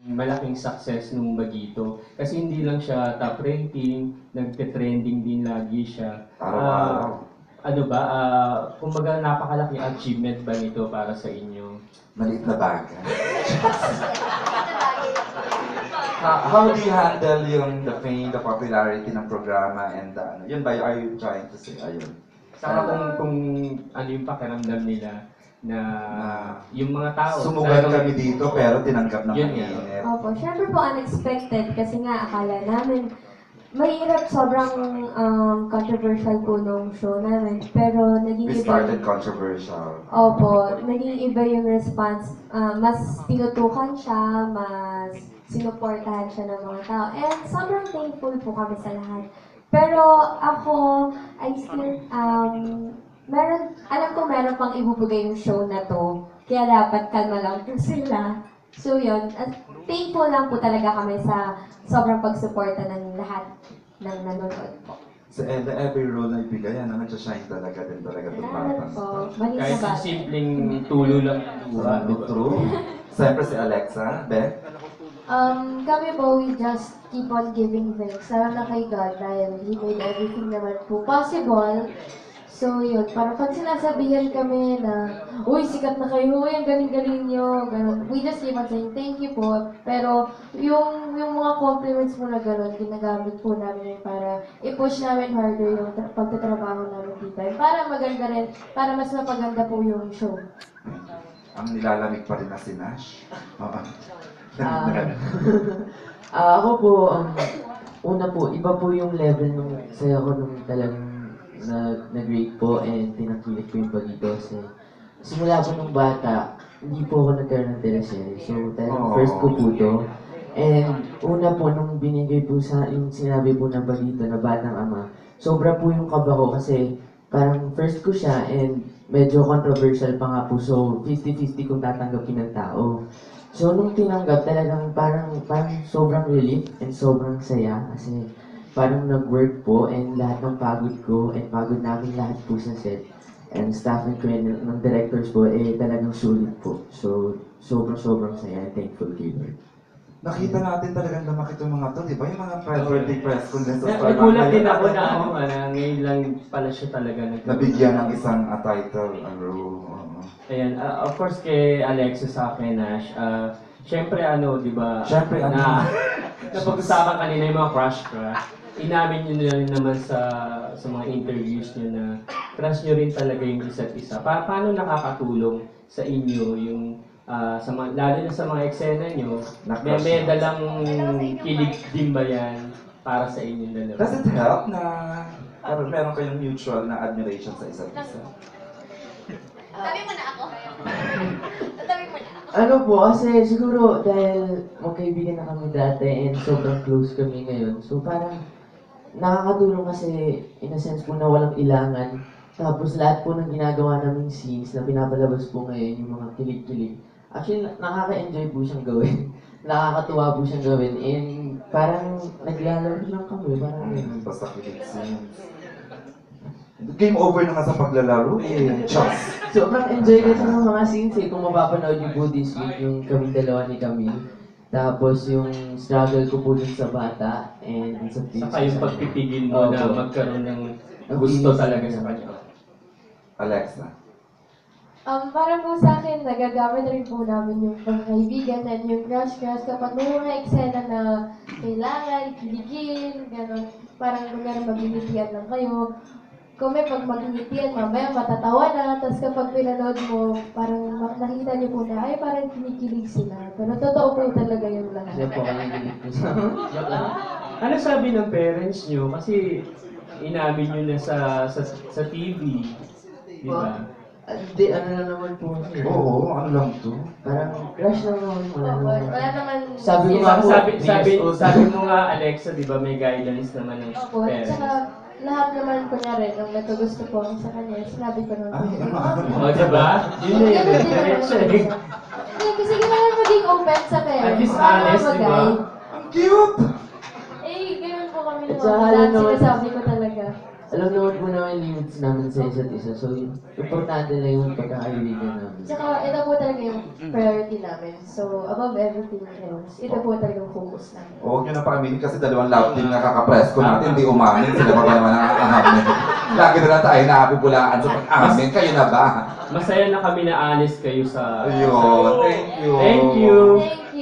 malaking success nung Bagito. Kasi hindi lang siya top ranking, nagte-trending din lagi siya. Araw-araw. Ano ba, kumbaga napakalaking achievement ba nito para sa inyo? Maliit na bagay. How do you handle yung the fame, the popularity ng programa and the, ano, yun ba, are you trying to say, ayun? Saka kung ano yung pakiramdam nila na yung mga tao. Sumugal kami dito pero tinanggap ng Yun mainit. Opo, syempre po unexpected kasi nga akala namin mahirap, sobrang controversial po nung show namin. Pero naging We iba. started controversial. Opo, naging iba yung response. Mas tinutukan siya, mas sinuportahan siya ng mga tao. And sobrang thankful po kami sa lahat. Pero ako, I still, alam ko meron pang ibubugay yung show na to. Kaya dapat kalma lang po sila. So yun, thankful lang po talaga kami sa sobrang pagsuporta ng lahat ng nanonood po. Sa every role na ibigay, nag-shine talaga din talaga itong Salamat bata. po. Balik Kahit na ba? yung simpleng tulo lang ng luha, di ba? True. Siyempre si Alexa, Beth. Kami po, we just keep on giving thanks. Lalo na kay God dahil He made everything naman po possible. So yun, parang pag sinasabihan kami na, uy, sikat na kayo, uy, ang galing-galing nyo, ganun. We just keep on saying, thank you po. Pero yung mga compliments mo na ganun, ginagamit po namin yun para i-push namin harder yung pagtatrabaho namin dito. Para maganda rin, para mas mapaganda po yung show. Ang nilalamig pa rin na si Nash. Oo. Ako po, una po, iba po yung level nung saya ko nung talagang nag-rate po and tinangkilik ko yung Bagito kasi simula po nung bata, hindi po ako nagkaroon ng teleserye. So, talagang first ko po to. And una po, nung binigay po sa yung sinabi po ng Bagito na Batang Ama, sobra po yung kaba ko kasi parang first ko siya and medyo controversial pa nga po. So, 50-50 kung tatanggapin ng tao. So, nung tinanggap, talagang parang sobrang relief and sobrang saya kasi parang nag-work po and lahat ng pagod ko and pagod namin lahat po sa set and staff and crew ng directors po talagang sulit po. So, sobrang saya and thankful kay Lord. Nakita natin talagang lumaki itong mga to, di ba? Yung mga birthday press conference. Nagulat din ako na ngayon lang pala siya talaga nabigyan ng isang title, role. Ayan, of course kay Alexa sa akin, Nash, syempre di ba? Syempre napag-usapan kanina yung mga crush. Inamin nyo na rin naman sa mga interviews nyo na crush nyo rin talaga yung isa't isa. Paano nakakatulong sa inyo yung lalo na sa mga eksena nyo, may dalang kilig din ba yan para sa inyong dalawa? Does it help na meron kayong mutual na admiration sa isa't isa? Tabi mo na ako. Tabi mo na ako. Ano po, kasi siguro dahil magkaibigan na kami dati and sobrang close kami ngayon, so parang nakakatulong kasi in a sense po na walang ilangan. Tapos lahat po ng ginagawa naming scenes na pinapalabas po ngayon, yung mga kilig-kilig. Actually, nakaka-enjoy po siyang gawin. Nakakatuwa po siyang gawin. And parang naglalaro lang kami. Parang basta kilig scenes. Game over na nga sa paglalaro Just. Sobrang enjoy kasi ng mga scenes kung mapapanood niyo po this week yung kami dalawa ni Camille. Tapos yung struggle ko po dun sa bata and sa future. Saka yung pagpipigil mo na magkaroon ng gusto talaga sa kanya. Alexa. Para po sa akin, nagagamit rin po namin yung pagkaibigan and yung crush-crush kapag may mga eksena na kailangan, kiligin, gano'n. Parang kunyari magbibitian lang kayo. Kung may pag magbibitian, mamaya matatawa na. Tapos kapag pinanood mo, parang nakita niyo po na, ay parang kinikilig sila. Pero totoo po talaga yung lahat. Siya po kami galit po sa Ano sabi ng parents nyo? Kasi inamin nyo na sa TV. Di ba? Hindi, ano lang naman po kasi. Oo, ano lang to? Parang crush lang naman, wala naman. Wala naman. Sabi ko nga po, sabi mo nga, Alexa, di ba may guidelines naman ng Opo, parents? tsaka lahat naman kunyari, nung nagkagusto po ako sa kanya, sinabi ko naman. O, di ba? Yun na yun. Diretso eh. Kasi kailangan maging open sa parents. At least Para honest, di ba? mag-guide. Ang cute! Eh, ganun po kami At naman. saka Lahat naman- sinasabi ko talaga. alam naman po namin limits namin sa isa't isa. So, importante lang yung pagkakaibigan namin. Tsaka ito po talaga yung priority namin. So, above everything else, ito po talaga yung focus namin. Huwag nyo na paaminin kasi dalawang love team na kakapress ko natin, hindi umamin. Sila pa ba naman ang amin? Lagi na lang tayo nakapupulaan sa pag-amin. Kayo na ba? Masaya na kami na alis kayo sa... Ayun, thank you. Thank you. Thank